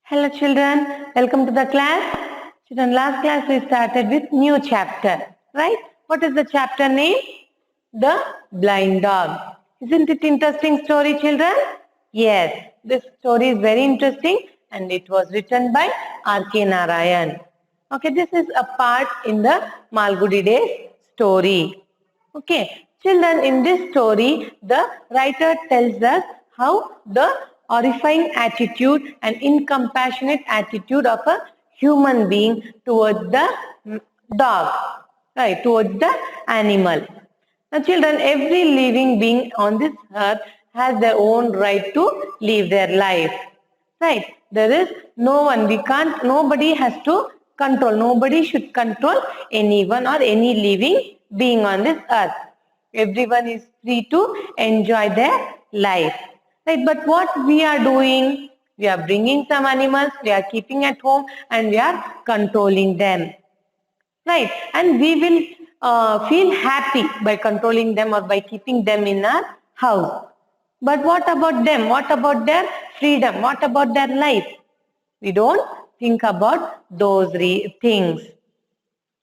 Hello children, welcome to the class. Children, last class we started with new chapter, right? What is the chapter name? The Blind Dog. Isn't it interesting story children? Yes, this story is very interesting and it was written by R.K. Narayan. Okay, this is a part in the Malgudi Days story. Okay, children, in this story, the writer tells us how the horrifying attitude and incompassionate attitude of a human being towards the dog, right, towards the animal. Now, children, every living being on this earth has their own right to live their life, right? There is no one, nobody has to control, nobody should control anyone or any living being on this earth. Everyone is free to enjoy their life, right? But what we are doing, we are bringing some animals, we are keeping at home and we are controlling them, right? And we will feel happy by controlling them or by keeping them in our house. But what about them? What about their freedom? What about their life? We don't think about those things.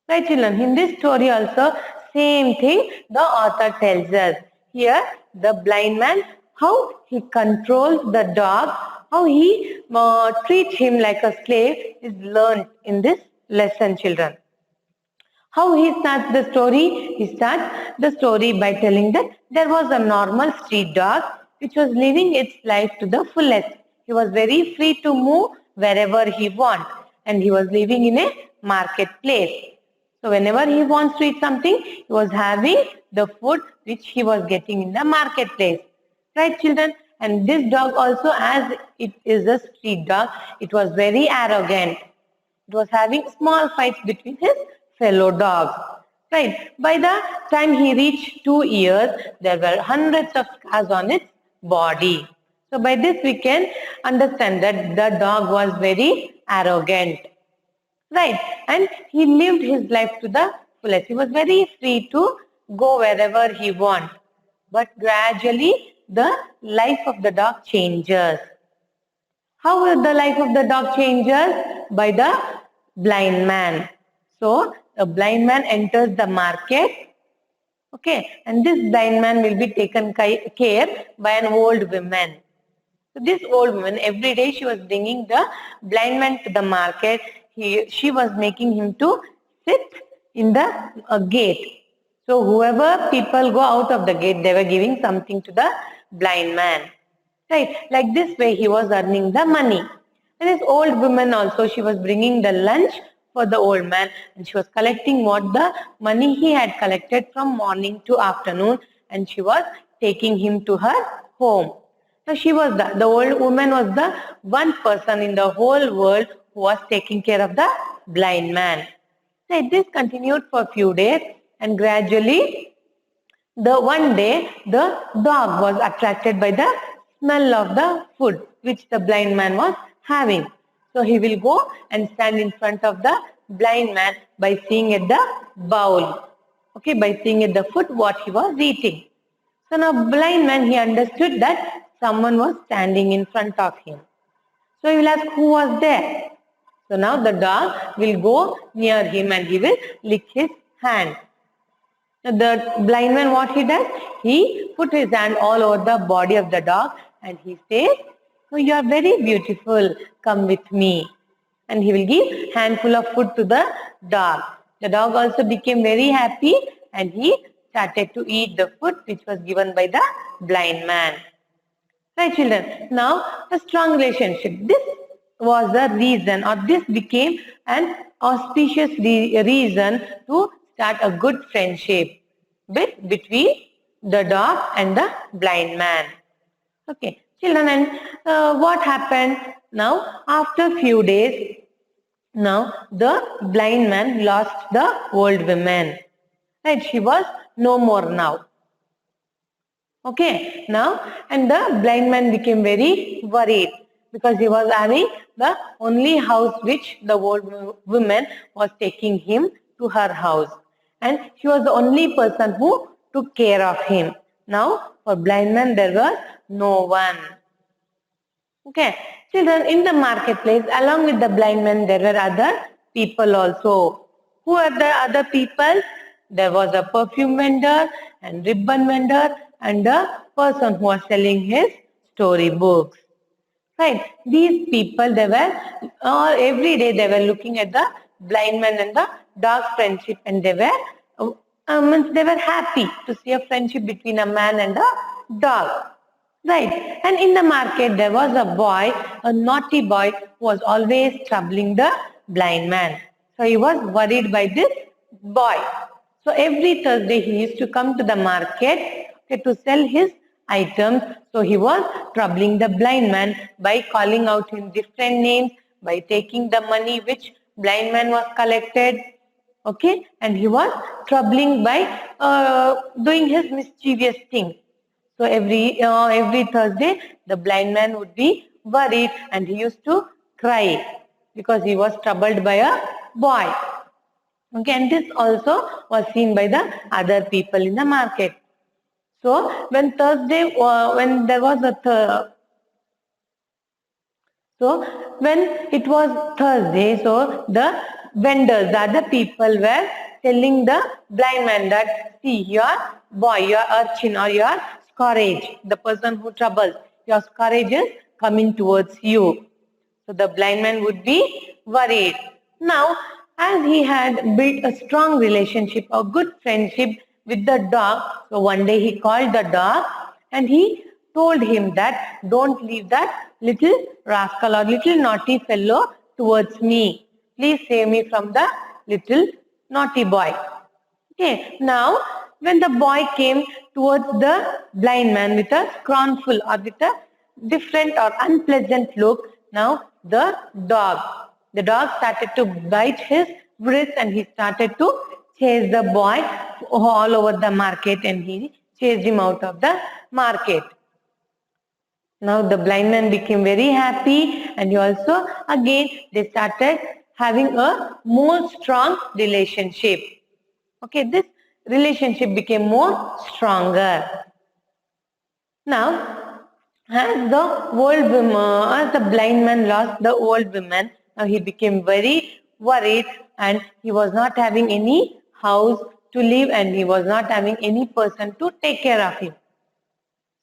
Right, children? In this story also, same thing the author tells us. Here, the blind man, how he controls the dog, how he treats him like a slave is learned in this lesson, children. How he starts the story? He starts the story by telling that there was a normal street dog which was living its life to the fullest. He was very free to move wherever he wants and he was living in a marketplace. So whenever he wants to eat something, he was having the food which he was getting in the marketplace. Right, children? And this dog also, as it is a street dog, it was very arrogant. It was having small fights between his fellow dogs. Right. By the time he reached 2 years, there were hundreds of scars on its body. So by this we can understand that the dog was very arrogant. Right. And he lived his life to the fullest. He was very free to go wherever he wants. But gradually the life of the dog changes. How will the life of the dog changes? By the blind man. So the blind man enters the market. Okay, and this blind man will be taken care by an old woman. So this old woman, every day she was bringing the blind man to the market. She was making him to sit in the gate. So whoever people go out of the gate, they were giving something to the blind man. Right, like this way he was earning the money. And this old woman also, she was bringing the lunch for the old man and she was collecting what the money he had collected from morning to afternoon and she was taking him to her home. So she was the old woman was the one person in the whole world who was taking care of the blind man. So this continued for a few days and gradually the one day the dog was attracted by the smell of the food which the blind man was having. So he will go and stand in front of the blind man by seeing at the bowl. Okay, by seeing at the food what he was eating. So now blind man, he understood that someone was standing in front of him. So he will ask who was there. So now the dog will go near him and he will lick his hand. The blind man, what he does? He put his hand all over the body of the dog and he says, "Oh, you are very beautiful. Come with me." And he will give handful of food to the dog. The dog also became very happy and he started to eat the food which was given by the blind man. Right, children? Now, a strong relationship. This was the reason, or this became an auspicious reason to start a good friendship between the dog and the blind man. Okay, children, and what happened? Now, after few days, now the blind man lost the old woman. Right, she was no more now. Okay, now and the blind man became very worried because he was having the only house which the old woman was taking him to her house and she was the only person who took care of him. Now for blind man there was no one. Okay, Children, in the marketplace, along with the blind man, there were other people also. Who are the other people? There was a perfume vendor and ribbon vendor and a person who was selling his storybooks. Right? These people, they were every day they were looking at the blind man and the dog's friendship, and they were means they were happy to see a friendship between a man and a dog. Right. And in the market, there was a boy, a naughty boy, who was always troubling the blind man. So he was worried by this boy. So every Thursday, he used to come to the market to sell his items. So he was troubling the blind man by calling out him different names, by taking the money which blind man was collected. Okay. And he was troubling by doing his mischievous things. So every Thursday, the blind man would be worried and he used to cry because he was troubled by a boy. Okay, and this also was seen by the other people in the market. So when Thursday, when there was a so when it was Thursday, so the vendors, the other people were telling the blind man that, see, your boy, your urchin or your scourge, the person who troubles, your scourge is coming towards you. So the blind man would be worried. Now, as he had built a strong relationship, a good friendship with the dog, so one day he called the dog and he told him that, don't leave that little rascal or little naughty fellow towards me. Please save me from the little naughty boy. Okay, now when the boy came towards the blind man with a scornful or with a different or unpleasant look, now the dog started to bite his wrist and he started to chase the boy all over the market, and he chased him out of the market. Now the blind man became very happy, and he also again they started having a more strong relationship. Okay, this relationship became more stronger. Now, as the blind man lost the old woman, now he became very worried and he was not having any house to live and he was not having any person to take care of him.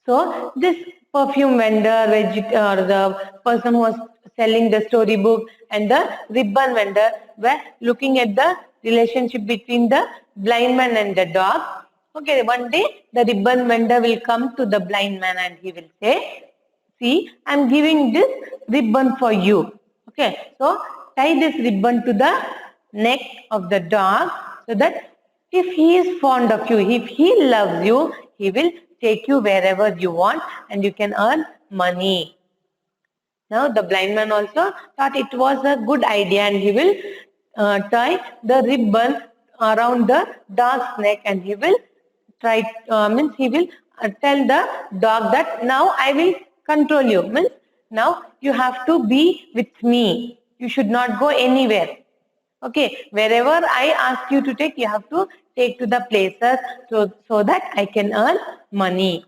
So this perfume vendor or the person who was selling the storybook and the ribbon vendor were looking at the relationship between the blind man and the dog. Okay, one day the ribbon vendor will come to the blind man and he will say, see, I'm giving this ribbon for you. Okay, so tie this ribbon to the neck of the dog so that if he is fond of you, if he loves you, he will take you wherever you want and you can earn money. Now the blind man also thought it was a good idea and he will tie the ribbon around the dog's neck and he will tell the dog that now I will control you. Means now you have to be with me. You should not go anywhere. Okay, wherever I ask you to take, you have to take to the places so that I can earn money.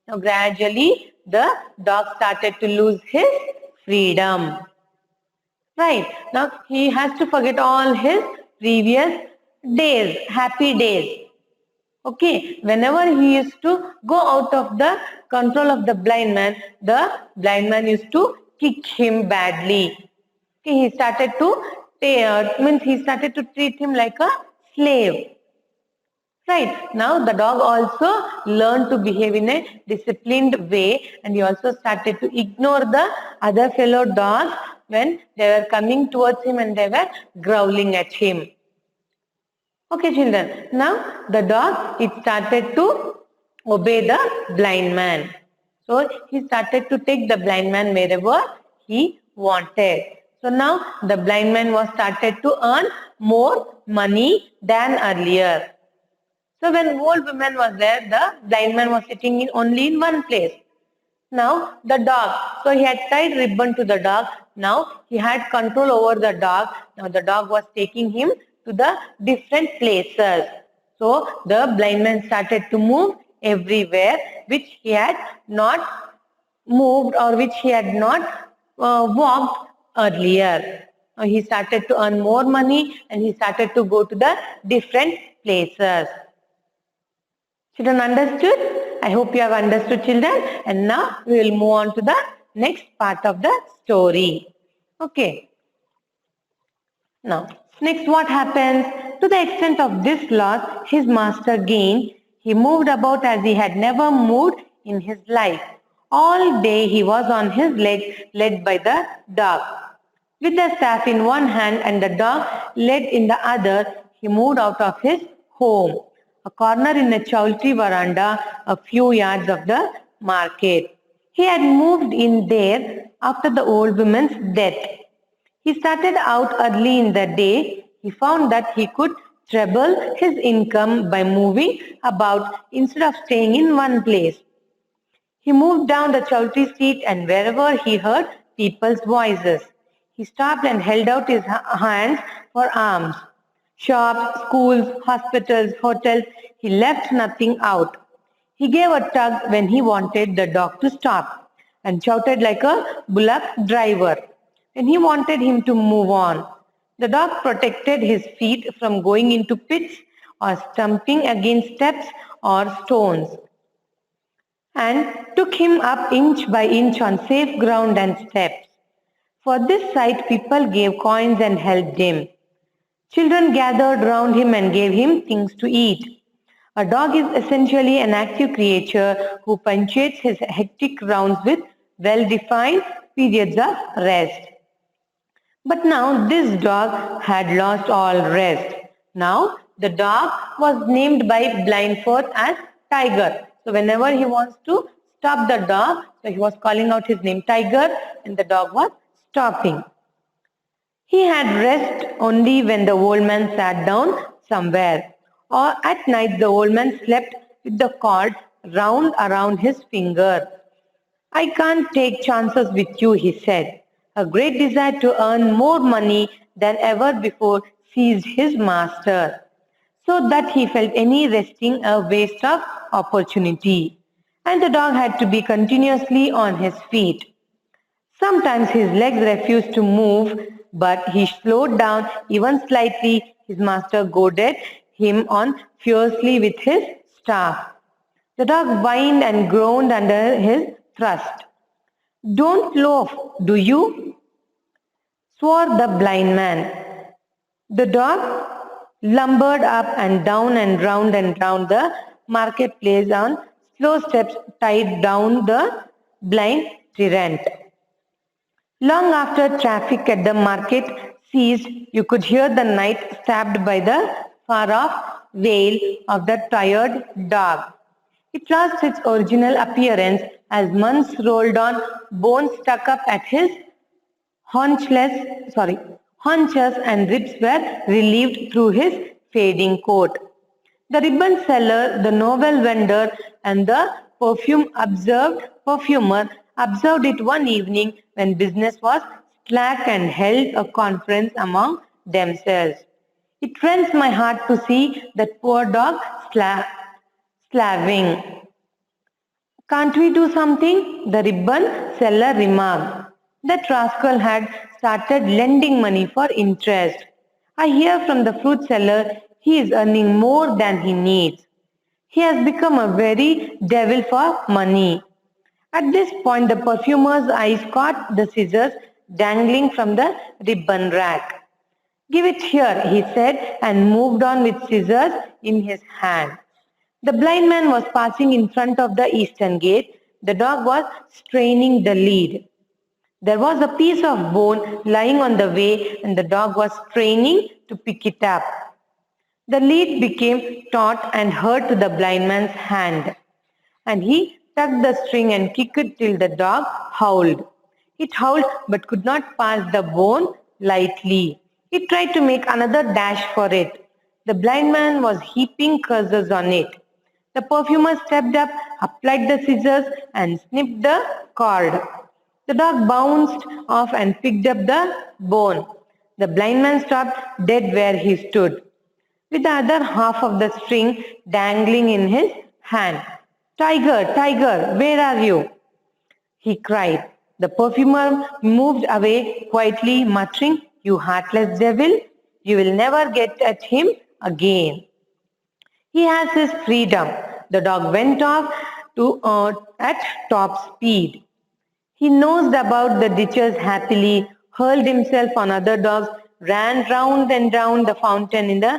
Now gradually the dog started to lose his freedom. Right, now he has to forget all his previous days, happy days. Okay, whenever he used to go out of the control of the blind man used to kick him badly. Okay, he started to treat him like a slave. Right, now the dog also learned to behave in a disciplined way and he also started to ignore the other fellow dogs when they were coming towards him and they were growling at him. Okay, children, now the dog, it started to obey the blind man. So he started to take the blind man wherever he wanted. So now the blind man was started to earn more money than earlier. So when old woman was there, the blind man was sitting only in one place. Now the dog, so he had tied ribbon to the dog. Now he had control over the dog. Now the dog was taking him to the different places. So the blind man started to move everywhere which he had not moved or which he had not walked earlier. He started to earn more money and he started to go to the different places. Children understood? I hope you have understood, children. And now we will move on to the next part of the story. Okay. Now, next what happens? To the extent of this loss his master gained, he moved about as he had never moved in his life. All day he was on his legs, led by the dog. With the staff in one hand and the dog led in the other, he moved out of his home, a corner in a chowtry veranda a few yards of the market. He had moved in there after the old woman's death. He started out early in the day. He found that he could treble his income by moving about instead of staying in one place. He moved down the Chowtry Street and wherever he heard people's voices, he stopped and held out his hands for alms. Shops, schools, hospitals, hotels, he left nothing out. He gave a tug when he wanted the dog to stop and shouted like a bullock driver when he wanted him to move on. The dog protected his feet from going into pits or stumping against steps or stones and took him up inch by inch on safe ground and steps. For this sight, people gave coins and helped him. Children gathered round him and gave him things to eat. A dog is essentially an active creature who punctuates his hectic rounds with well-defined periods of rest. But now this dog had lost all rest. Now the dog was named by Blindfold as Tiger. So whenever he wants to stop the dog, so he was calling out his name Tiger and the dog was stopping. He had rest only when the old man sat down somewhere, or at night the old man slept with the cord round around his finger. I can't take chances with you, he said. A great desire to earn more money than ever before seized his master, so that he felt any resting a waste of opportunity, and the dog had to be continuously on his feet. Sometimes his legs refused to move, but he slowed down even slightly. His master goaded him on fiercely with his staff. The dog whined and groaned under his thrust. Don't loaf, do you? Swore the blind man. The dog lumbered up and down and round the marketplace on slow steps tied down the blind tyrant. Long after traffic at the market ceased, you could hear the night stabbed by the far-off wail of the tired dog. It lost its original appearance as months rolled on, bones stuck up at his haunches and ribs were relieved through his fading coat. The ribbon seller, the novel vendor, and the perfumer observed it one evening when business was slack and held a conference among themselves. It rends my heart to see that poor dog slaving. Can't we do something? The ribbon seller remarked. That rascal had started lending money for interest. I hear from the fruit seller he is earning more than he needs. He has become a very devil for money. At this point, the perfumer's eyes caught the scissors dangling from the ribbon rack. Give it here, he said, and moved on with scissors in his hand. The blind man was passing in front of the eastern gate. The dog was straining the lead. There was a piece of bone lying on the way and the dog was straining to pick it up. The lead became taut and hurt to the blind man's hand, and he tugged the string and kicked it till the dog howled. It howled but could not pass the bone lightly. It tried to make another dash for it. The blind man was heaping curses on it. The perfumer stepped up, applied the scissors and snipped the cord. The dog bounced off and picked up the bone. The blind man stopped dead where he stood, with the other half of the string dangling in his hand. Tiger, Tiger, where are you? He cried. The perfumer moved away quietly, muttering, "You heartless devil, you will never get at him again." He has his freedom. The dog went off at top speed. He nosed about the ditches happily, hurled himself on other dogs, ran round and round the fountain in the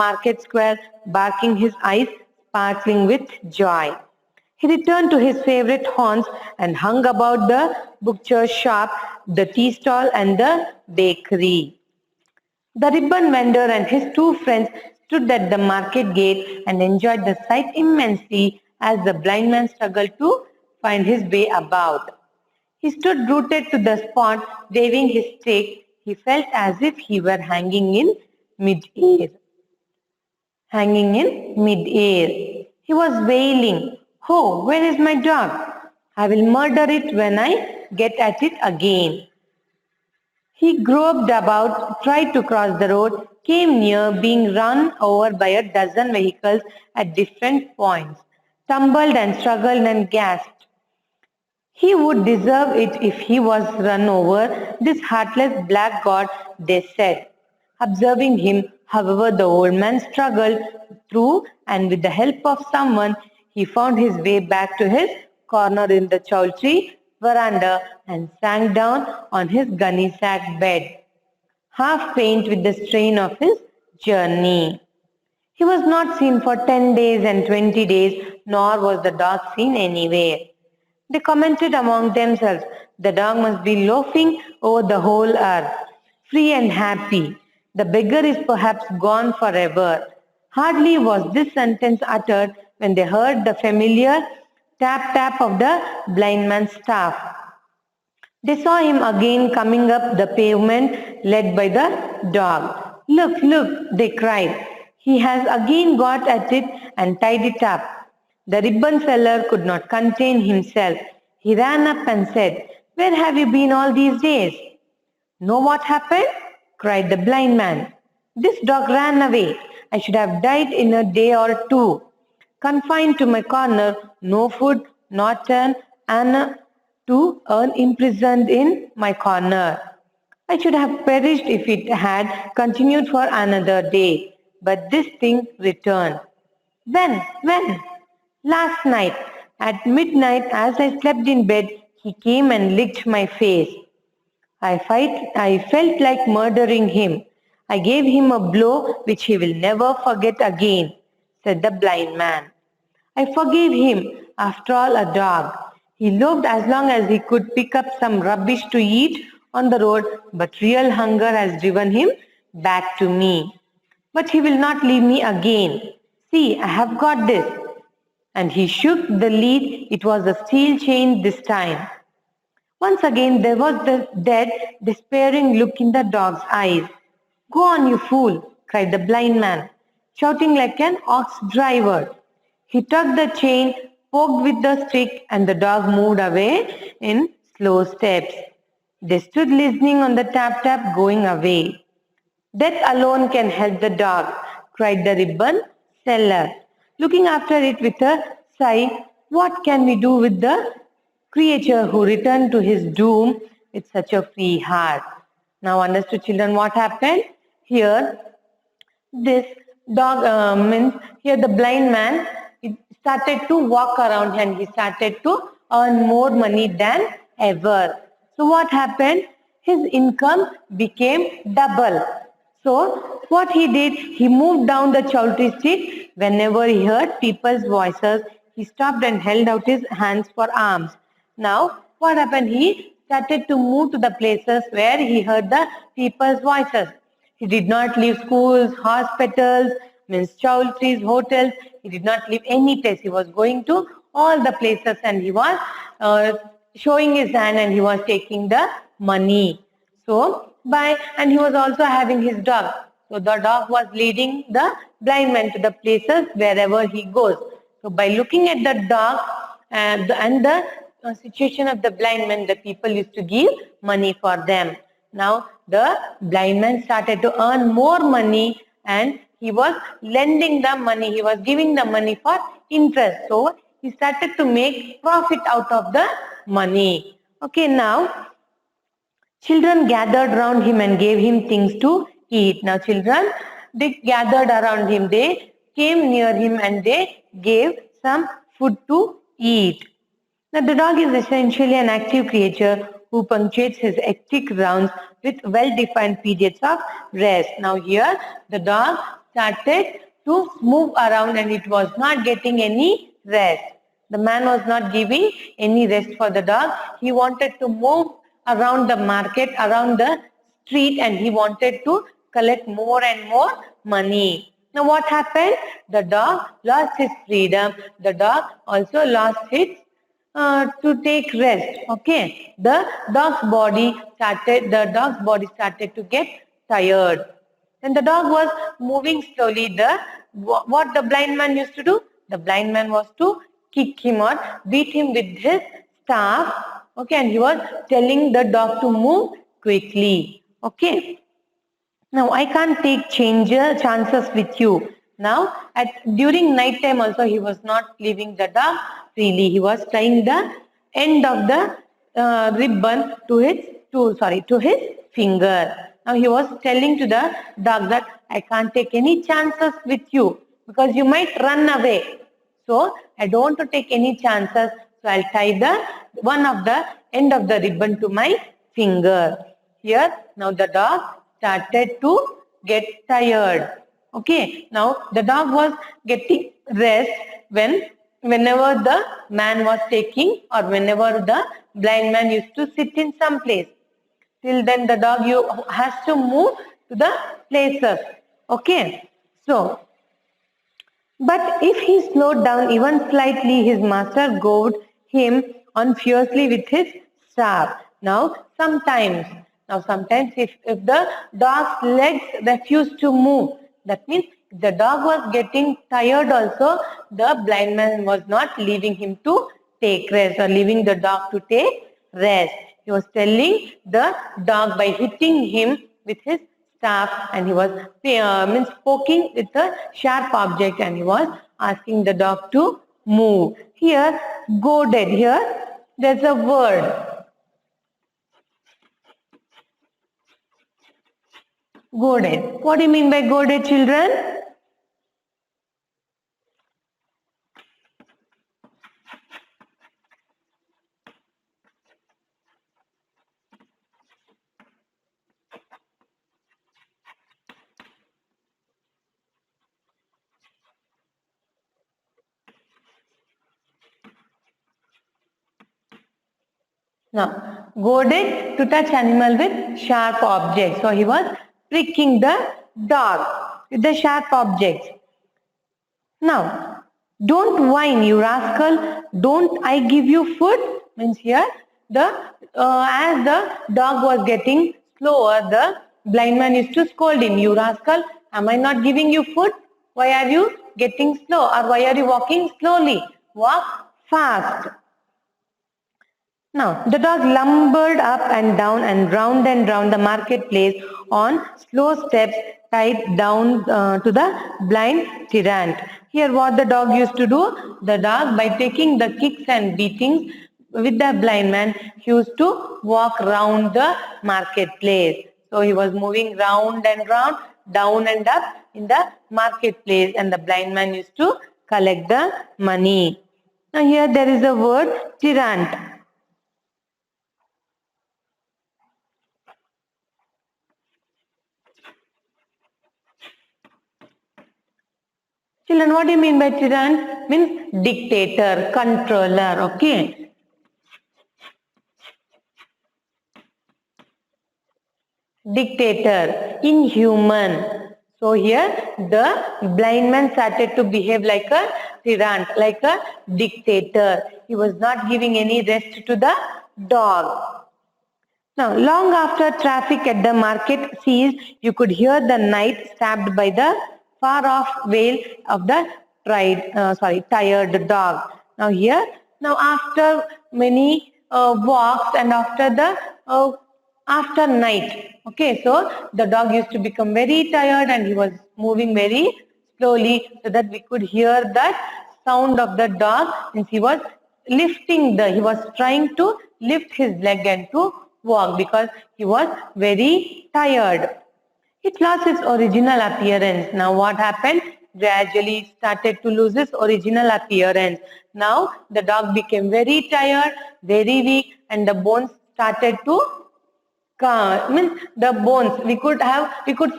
market square, barking, his eyes sparkling with joy. He returned to his favorite haunts and hung about the butcher's shop, the tea stall, and the bakery. The ribbon vendor and his two friends stood at the market gate and enjoyed the sight immensely as the blind man struggled to find his way about. He stood rooted to the spot, waving his stick. He felt as if he were hanging in mid-air. He was wailing, "Oh, where is my dog? I will murder it when I get at it again." He groped about, tried to cross the road, came near being run over by a dozen vehicles at different points, tumbled and struggled and gasped. He would deserve it if he was run over, this heartless blackguard, they said. Observing him, however, the old man struggled through, and with the help of someone, he found his way back to his corner in the Chowdhury veranda and sank down on his gunny sack bed, half faint with the strain of his journey. He was not seen for 10 days and 20 days, nor was the dog seen anywhere. They commented among themselves, "The dog must be loafing over the whole earth, free and happy. The beggar is perhaps gone forever." Hardly was this sentence uttered when they heard the familiar tap tap of the blind man's staff. They saw him again coming up the pavement led by the dog. "Look, look," they cried. "He has again got at it and tied it up." The ribbon seller could not contain himself. He ran up and said, "Where have you been all these days?" "Know what happened?" cried the blind man. "This dog ran away. I should have died in a day or two. Confined to my corner, no food, not an to earn, imprisoned in my corner. I should have perished if it had continued for another day. But this thing returned." "When? When?" "Last night, at midnight, as I slept in bed, he came and licked my face. I felt like murdering him. I gave him a blow which he will never forget again," said the blind man. "I forgave him, after all, a dog. He loafed as long as he could pick up some rubbish to eat on the road, but real hunger has driven him back to me. But he will not leave me again. See, I have got this." And he shook the lead. It was a steel chain this time. Once again there was the dead, despairing look in the dog's eyes. "Go on, you fool," cried the blind man, shouting like an ox driver. He tugged the chain, poked with the stick, and the dog moved away in slow steps. They stood listening on the tap-tap going away. "Death alone can help the dog," cried the ribbon seller, looking after it with a sigh. "What can we do with the creature who returned to his doom with such a free heart?" Now understood, children, what happened? Here, this dog means here the blind man, he started to walk around and he started to earn more money than ever. So what happened? His income became double. So what he did, he moved down the Chowdhury street. Whenever he heard people's voices, he stopped and held out his hands for alms. Now what happened? He started to move to the places where he heard the people's voices. He did not leave schools, hospitals, means Chowdhury's, hotels. He did not leave any place. He was going to all the places and he was showing his hand and he was taking the money. So and he was also having his dog. So the dog was leading the blind man to the places wherever he goes. So by looking at the dog and the situation of the blind man, the people used to give money for them. Now the blind man started to earn more money and he was lending the money. He was giving the money for interest. So he started to make profit out of the money. Okay, now children gathered round him and gave him things to eat. Now children, they gathered around him. They came near him and they gave some food to eat. Now the dog is essentially an active creature who punctuates his hectic rounds with well-defined periods of rest. Now here the dog started to move around and it was not getting any rest. The man was not giving any rest for the dog. He wanted to move around the market, around the street, and he wanted to collect more and more money. Now what happened? The dog lost his freedom. The dog also lost to take rest. Okay, the dog's body started to get tired. When the dog was moving slowly, what the blind man used to do? The blind man was to kick him or beat him with his staff. Okay, and he was telling the dog to move quickly. Okay. Now I can't take chances with you. Now during night time also he was not leaving the dog freely. He was tying the end of the ribbon to his finger. Now he was telling to the dog that I can't take any chances with you because you might run away. So I don't want to take any chances. So I'll tie the one of the end of the ribbon to my finger. Here now the dog started to get tired. Okay, now the dog was getting rest whenever the man was taking or whenever the blind man used to sit in some place. Till then the dog has to move to the places. Okay, so but if he slowed down even slightly, his master goaded him on fiercely with his staff. Sometimes if the dog's legs refused to move, that means if the dog was getting tired also, the blind man was not leaving him to take rest or leaving the dog to take rest. He was telling the dog by hitting him with his staff and he was poking with a sharp object and he was asking the dog to move. Here, goaded. Here, there's a word. Goaded. What do you mean by goaded, children? Now, goaded to touch animal with sharp objects. So he was pricking the dog with the sharp objects. Now, don't whine, you rascal. Don't I give you food? Means here, as the dog was getting slower, the blind man used to scold him. You rascal, am I not giving you food? Why are you getting slow or why are you walking slowly? Walk fast. Now, the dog lumbered up and round the marketplace on slow steps tied down to the blind tyrant. Here what the dog used to do, the dog by taking the kicks and beatings with the blind man, he used to walk round the marketplace. So he was moving round and round, down and up in the marketplace and the blind man used to collect the money. Now here there is a word tyrant. Children, what do you mean by tyrant? Means dictator, controller, okay. Dictator, inhuman. So here the blind man started to behave like a tyrant, like a dictator. He was not giving any rest to the dog. Now, long after traffic at the market ceased, you could hear the night stabbed by the far-off wail of the tired dog. Now after many walks and after night, okay, so the dog used to become very tired and he was moving very slowly so that we could hear that sound of the dog since he was he was trying to lift his leg and to walk because he was very tired. It lost its original appearance. Now what happened? Gradually it started to lose its original appearance. Now the dog became very tired, very weak, and the bones started to means the bones. We could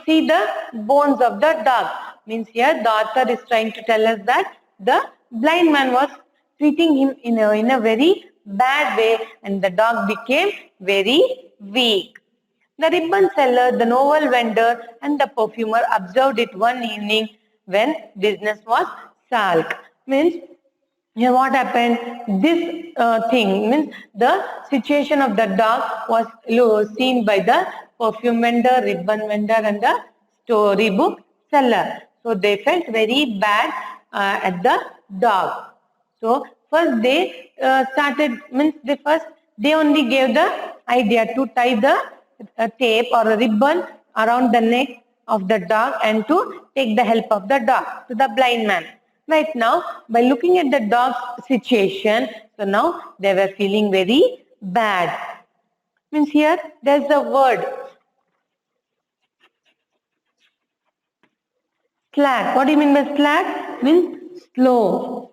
see the bones of the dog. Means here the author is trying to tell us that the blind man was treating him in a very bad way, and the dog became very weak. The ribbon seller, the novel vendor, and the perfumer observed it one evening when business was sulk. Means here what happened? This thing means the situation of the dog was seen by the perfume vendor, ribbon vendor, and the storybook seller. So they felt very bad at the dog. So first they started means they only gave the idea to tie the tape or a ribbon around the neck of the dog and to take the help of the dog to the blind man. Right now, by looking at the dog's situation, so now they were feeling very bad. Means here there's a word slack. What do you mean by slack? Means slow.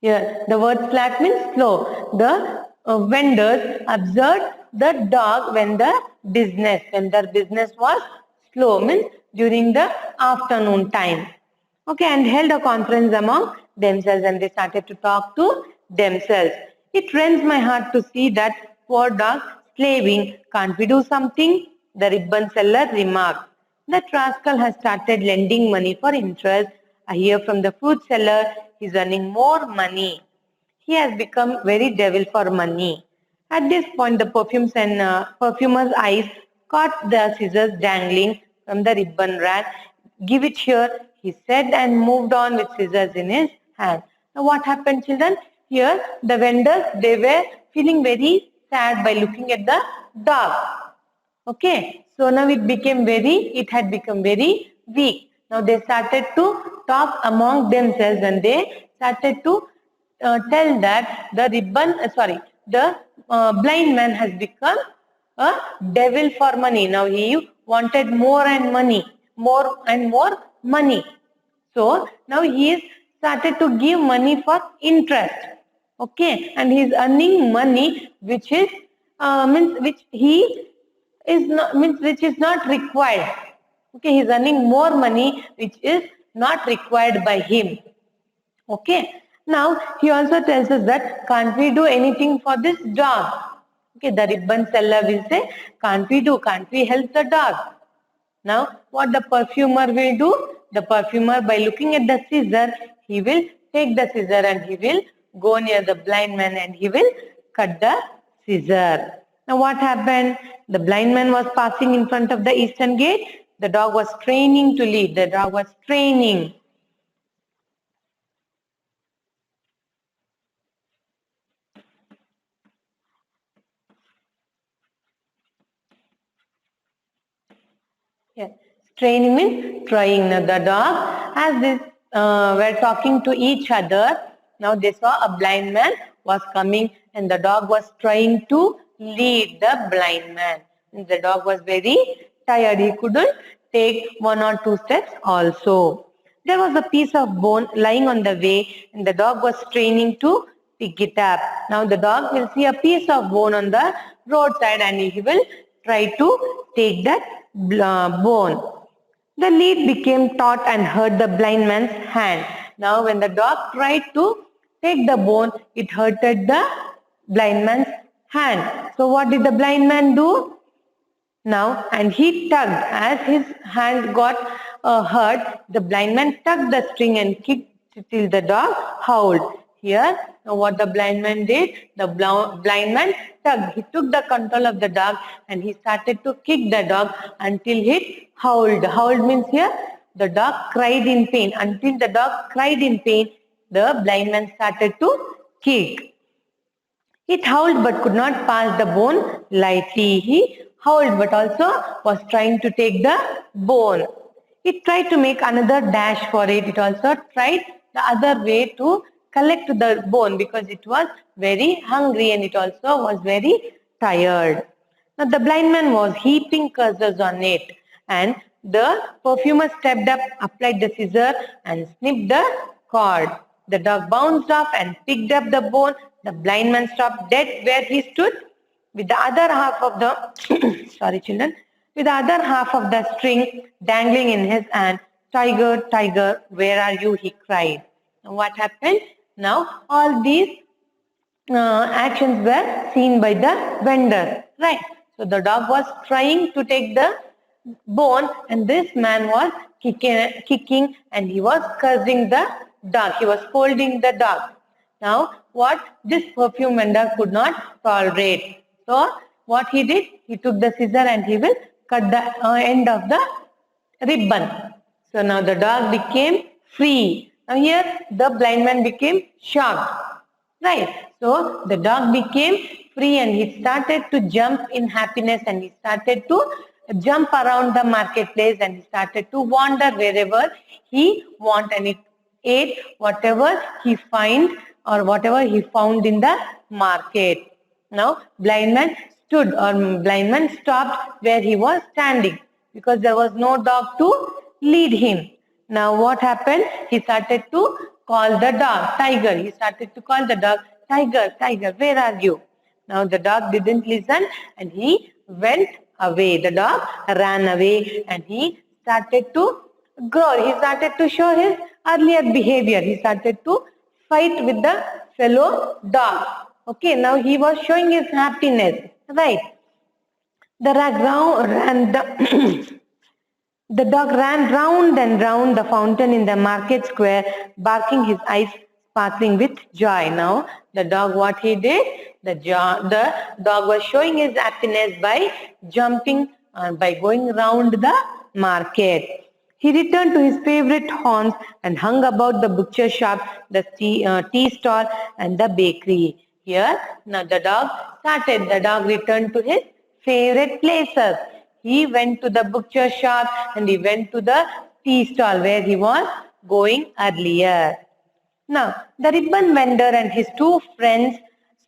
Here the word slack means slow. The vendors observed the dog when their business was slow, means during the afternoon time. Okay, and held a conference among themselves, and they started to talk to themselves. It rends my heart to see that poor dog slaving. Can't we do something? The ribbon seller remarked. That rascal has started lending money for interest. I hear from the fruit seller he's earning more money. He has become very devil for money. At this point, the perfumer's eyes caught the scissors dangling from the ribbon rack. Give it here, he said, and moved on with scissors in his hand. Now what happened, children? Here the vendors, they were feeling very sad by looking at the dog. Okay, so now it had become very weak. Now they started to talk among themselves, and they started to tell that the blind man has become a devil for money. Now he wanted more and more money. So now he started to give money for interest. Okay, and he is earning money which is which is not required. Okay, he is earning more money which is not required by him. Okay, now he also tells us that can't we do anything for this dog? Okay, the ribbon seller will say, can't we help the dog? Now what the perfumer will do? The perfumer, by looking at the scissor, he will take the scissor and he will go near the blind man and he will cut the scissor. Now what happened? The blind man was passing in front of the eastern gate. The dog was training to lead. The dog was training. Yeah. Training means trying. Now the dog, as this were talking to each other, now they saw a blind man was coming and the dog was trying to lead the blind man. And the dog was very tired. He couldn't take 1 or 2 steps also. There was a piece of bone lying on the way and the dog was training to pick it up. Now the dog will see a piece of bone on the roadside and he will try to take that bone. The lead became taut and hurt the blind man's hand. Now when the dog tried to take the bone, it hurted the blind man's hand. So what did the blind man do? Now, and he tugged. As his hand got hurt, the blind man tugged the string and kicked till the dog howled. Here, now what the blind man did? The blind man tugged. He took the control of the dog and he started to kick the dog until it howled. Howled means here, the dog cried in pain. Until the dog cried in pain, the blind man started to kick. It howled but could not pass the bone lightly. He howled but also was trying to take the bone. It tried to make another dash for it. It also tried the other way to collect the bone because it was very hungry and it also was very tired. Now the blind man was heaping curses on it, and the perfumer stepped up, applied the scissor and snipped the cord. The dog bounced off and picked up the bone. The blind man stopped dead where he stood with the other half of the sorry children, with the other half of the string dangling in his hand. Tiger, tiger, where are you? He cried. Now what happened? Now all these actions were seen by the vendor, right? So the dog was trying to take the bone, and this man was kicking and he was cursing the dog. He was scolding the dog. Now, what this perfume vendor could not tolerate. So, what he did, he took the scissor and he will cut the end of the ribbon. So now the dog became free. Now here the blind man became shocked. Right. So the dog became free and he started to jump in happiness and he started to jump around the marketplace and he started to wander wherever he want, and it ate whatever he find or whatever he found in the market. Now blind man stopped where he was standing because there was no dog to lead him. Now what happened? He started to call the dog, tiger. He started to call the dog, tiger, tiger, where are you? Now the dog didn't listen and he went away. The dog ran away and he started to grow. He started to show his earlier behavior. He started to fight with the fellow dog. Okay, now he was showing his happiness, right? The the dog ran round and round the fountain in the market square, barking, his eyes sparkling with joy. Now, the dog, what he did? The dog was showing his happiness by jumping, by going round the market. He returned to his favorite haunts and hung about the butcher shop, the tea stall, and the bakery. Here, now the dog returned to his favorite places. He went to the butcher shop and he went to the tea stall where he was going earlier. Now, the ribbon vendor and his two friends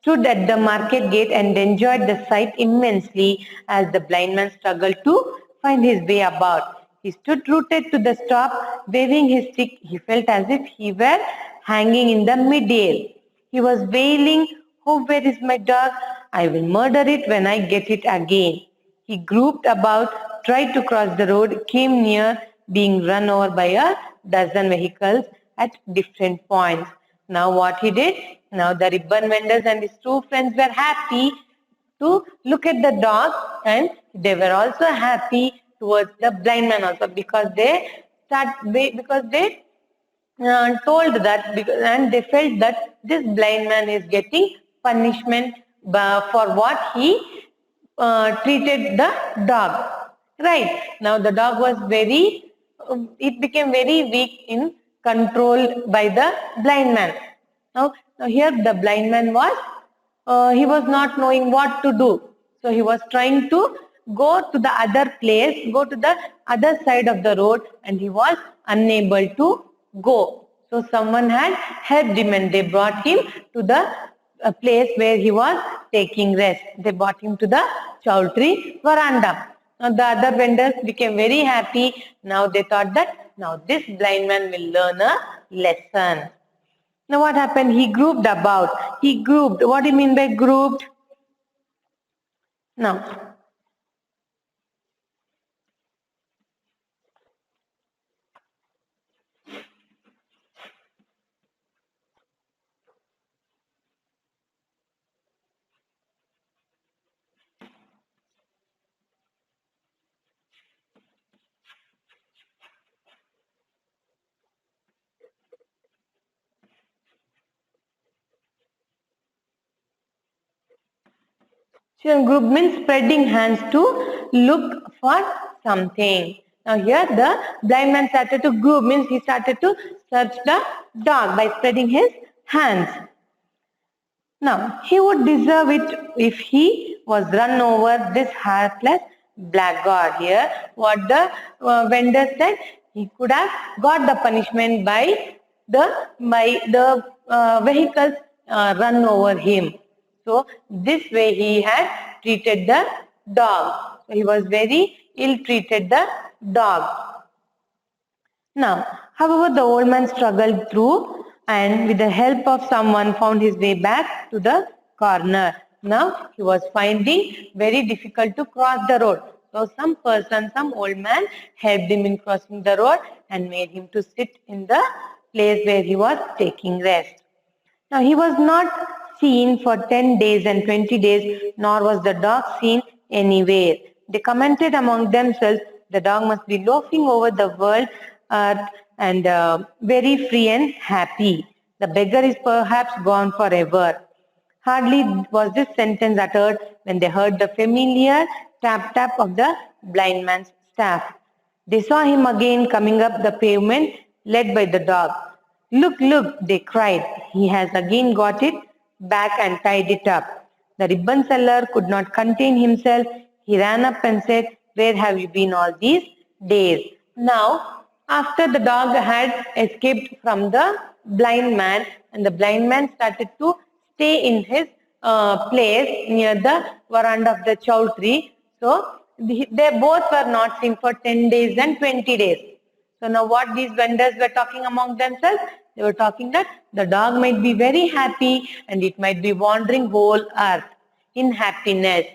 stood at the market gate and enjoyed the sight immensely as the blind man struggled to find his way about. He stood rooted to the stop, waving his stick. He felt as if he were hanging in the midair. He was wailing, "Oh, where is my dog? I will murder it when I get it again." He groped about, tried to cross the road, came near being run over by a dozen vehicles at different points. Now what he did? Now the ribbon vendors and his two friends were happy to look at the dog, and they were also happy towards the blind man also because they told that and they felt that this blind man is getting punishment for what he treated the dog. Right. Now the dog was it became very weak in control by the blind man. Now here the blind man he was not knowing what to do. So he was trying to go to the other place, go to the other side of the road, and he was unable to go. So someone had helped him and they brought him to the place where he was taking rest. They brought him to the chowdhury veranda. Now the other vendors became very happy. Now they thought that now this blind man will learn a lesson. Now what happened? He grouped about. He grouped. What do you mean by grouped? Now, group means spreading hands to look for something. Now here the blind man started to group means he started to search the dog by spreading his hands. Now he would deserve it if he was run over, this heartless blackguard. Here what the vendor said, he could have got the punishment by the vehicles run over him. So this way he had treated the dog. So he was very ill treated the dog. Now, however, the old man struggled through and with the help of someone found his way back to the corner. Now, he was finding very difficult to cross the road. So, some old man helped him in crossing the road and made him to sit in the place where he was taking rest. Now, he was not seen for 10 days and 20 days, nor was the dog seen anywhere. They commented among themselves, the dog must be loafing over the world earth and very free and happy. The beggar is perhaps gone forever. Hardly was this sentence uttered when they heard the familiar tap-tap of the blind man's staff. They saw him again coming up the pavement, led by the dog. Look, look, they cried. He has again got it back and tied it up. The ribbon seller could not contain himself. He ran up and said, where have you been all these days? Now, after the dog had escaped from the blind man, and the blind man started to stay in his place near the veranda of the chow tree. So, they both were not seen for 10 days and 20 days. So now what these vendors were talking among themselves? They were talking that the dog might be very happy and it might be wandering whole earth in happiness.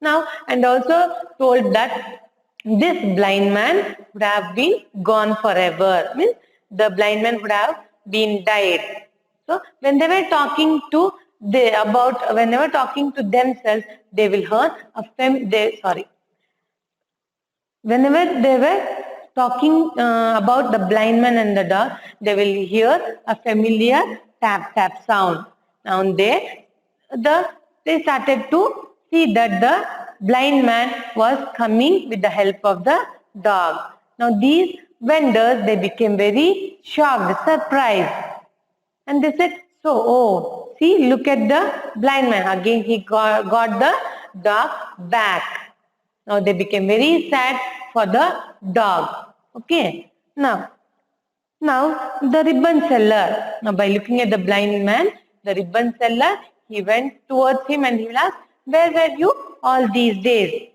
Now, and also told that this blind man would have been gone forever. Means the blind man would have been died. So when they were talking to when they were talking to themselves, they will hear whenever they were talking about the blind man and the dog, they will hear a familiar tap tap sound. Now they started to see that the blind man was coming with the help of the dog. Now these vendors, they became very shocked, surprised, and they said, so, oh, see, look at the blind man. Again he got the dog back. Now they became very sad for the dog. Okay. Now the ribbon seller. Now by looking at the blind man, the ribbon seller, he went towards him and he will ask, where were you all these days?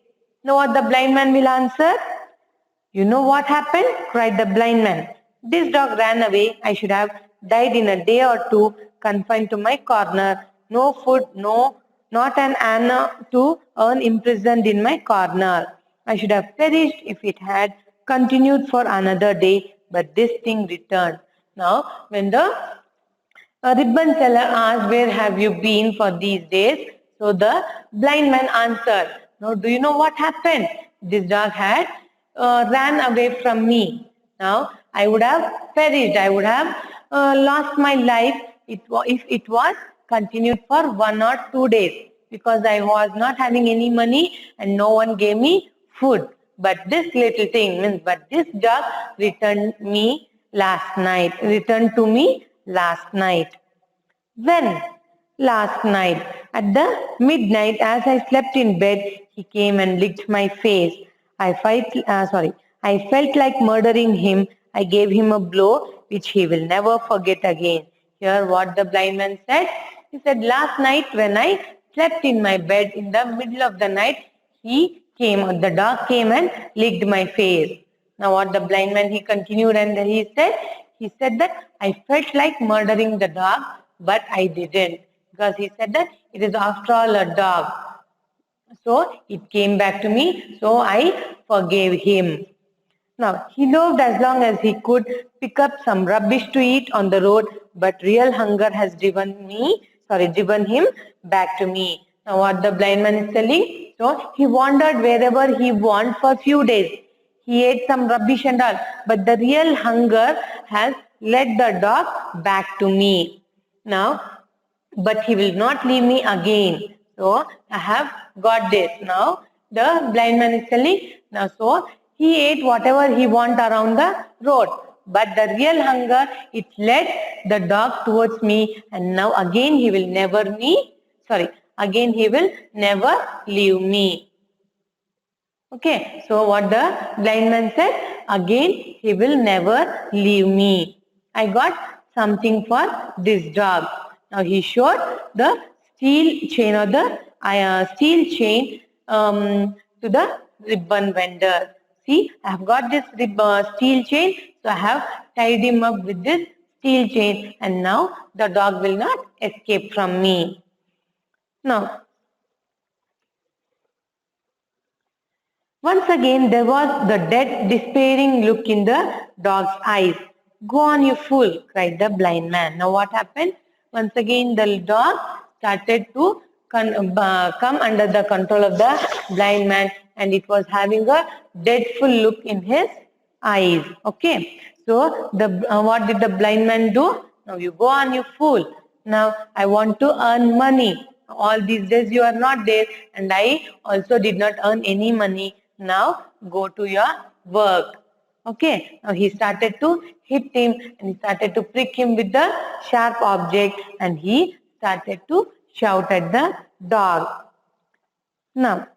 Know what the blind man will answer? You know what happened? Cried the blind man. This dog ran away. I should have died in a day or two, confined to my corner. No food, not an anna to earn, imprisoned in my corner. I should have perished if it had continued for another day, but this thing returned. Now, when the ribbon seller asked, where have you been for these days? So the blind man answered, now do you know what happened? This dog had ran away from me. Now, I would have perished. I would have lost my life if it was continued for 1 or 2 days, because I was not having any money and no one gave me food. But this little thing but this dog returned to me last night. When? Last night. At the midnight, as I slept in bed, he came and licked my face. I felt like murdering him. I gave him a blow which he will never forget again. Hear what the blind man said? He said, last night when I slept in my bed in the middle of the night, the dog came and licked my face. Now what the blind man, he continued and he said that I felt like murdering the dog, but I didn't, because he said that it is after all a dog. So it came back to me, so I forgave him. Now, he loved as long as he could pick up some rubbish to eat on the road, but real hunger has driven him back to me. Now, what the blind man is telling? So, he wandered wherever he wanted for a few days. He ate some rubbish and all, but the real hunger has led the dog back to me. Now, but he will not leave me again. So, I have got this. Now, the blind man is telling, now, so, he ate whatever he wanted around the road. But the real hunger, it led the dog towards me, and now again he will never leave me. Okay, so what the blind man said? Again he will never leave me. I got something for this dog. Now he showed the steel chain or the steel chain to the ribbon vendor. See, I have got this steel chain, so I have tied him up with this steel chain, and now the dog will not escape from me. Now, once again, there was the dead, despairing look in the dog's eyes. Go on, you fool, cried the blind man. Now, what happened? Once again, the dog started to come under the control of the blind man, and it was having a dreadful look in his eyes. Okay, so what did the blind man do? Now, you go on, you fool. Now, I want to earn money. All these days you are not there, and I also did not earn any money. Now go to your work. Okay, now he started to hit him, and he started to prick him with the sharp object, and he started to shout at the dog. Now,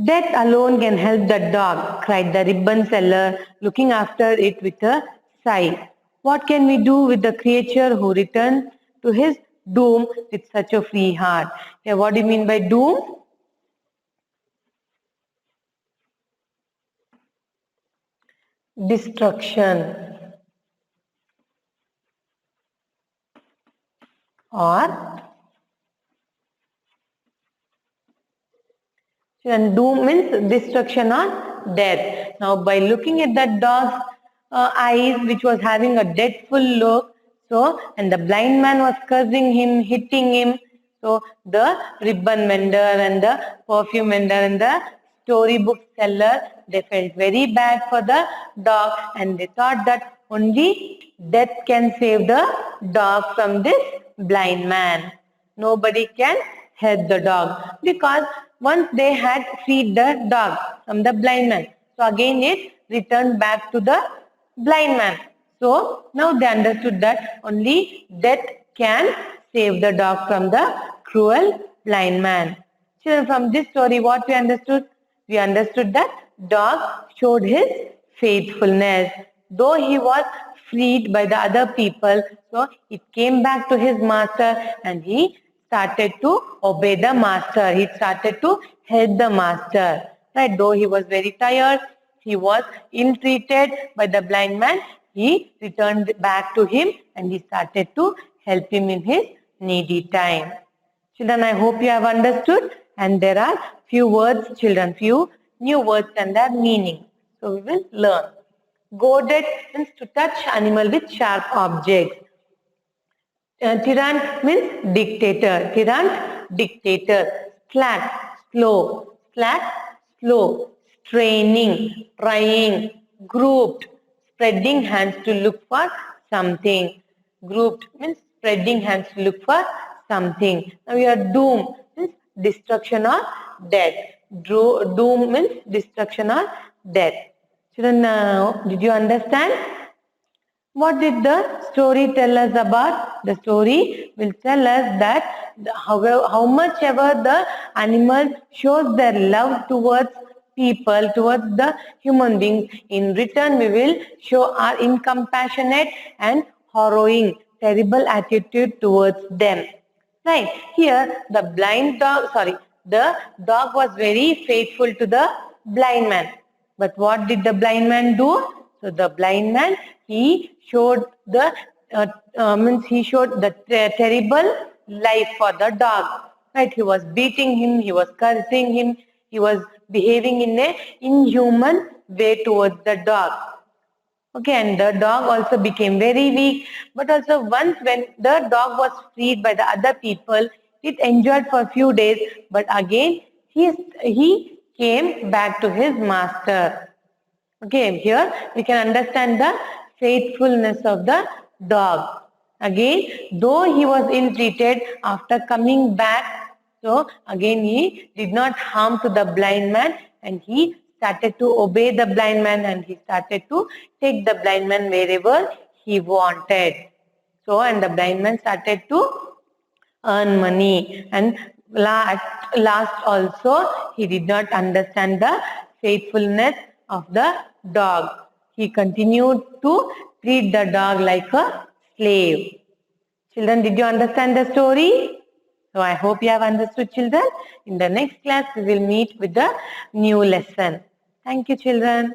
death alone can help the dog, cried the ribbon seller, looking after it with a sigh. What can we do with the creature who returns to his doom with such a free heart? Yeah, what do you mean by doom? Destruction or and doom means destruction or death. Now, by looking at that dog's eyes, which was having a dreadful look, so and the blind man was cursing him, hitting him. So the ribbon vendor and the perfume vendor and the storybook seller, they felt very bad for the dog, and they thought that only death can save the dog from this blind man. Nobody can help the dog, because once they had freed the dog from the blind man, so again it returned back to the blind man. So now they understood that only death can save the dog from the cruel blind man. Children, from this story, what we understood? We understood that dog showed his faithfulness. Though he was freed by the other people, so it came back to his master, and he started to obey the master. He started to help the master. Right? Though he was very tired, he was ill-treated by the blind man, he returned back to him, and he started to help him in his needy time. Children, I hope you have understood, and there are few words, children, few new words and their meaning. So we will learn. Goaded means to touch animal with sharp objects. Tyrant means dictator. Tyrant, dictator. Slack, slow. Slack, slow. Straining, trying. Grouped, spreading hands to look for something. Grouped means spreading hands to look for something. Now we are doomed means destruction or death. Doom means destruction or death. Children, now did you understand? What did the story tell us about? The story will tell us that how much ever the animal shows their love towards people, towards the human beings, in return we will show our incompassionate and harrowing, terrible attitude towards them. Right, here the dog was very faithful to the blind man. But what did the blind man do? So the blind man, he showed the terrible life for the dog. Right, he was beating him, he was cursing him, he was behaving in a inhuman way towards the dog. Okay, and the dog also became very weak. But also once when the dog was freed by the other people, it enjoyed for a few days, but again he came back to his master. Okay, here we can understand the faithfulness of the dog. Again, though he was ill-treated, after coming back, so again he did not harm to the blind man, and he started to obey the blind man, and he started to take the blind man wherever he wanted. So, and the blind man started to earn money, and last also he did not understand the faithfulness of the dog. He continued to treat the dog like a slave. Children, did you understand the story? So I hope you have understood, children. In the next class, we will meet with the new lesson. Thank you, children.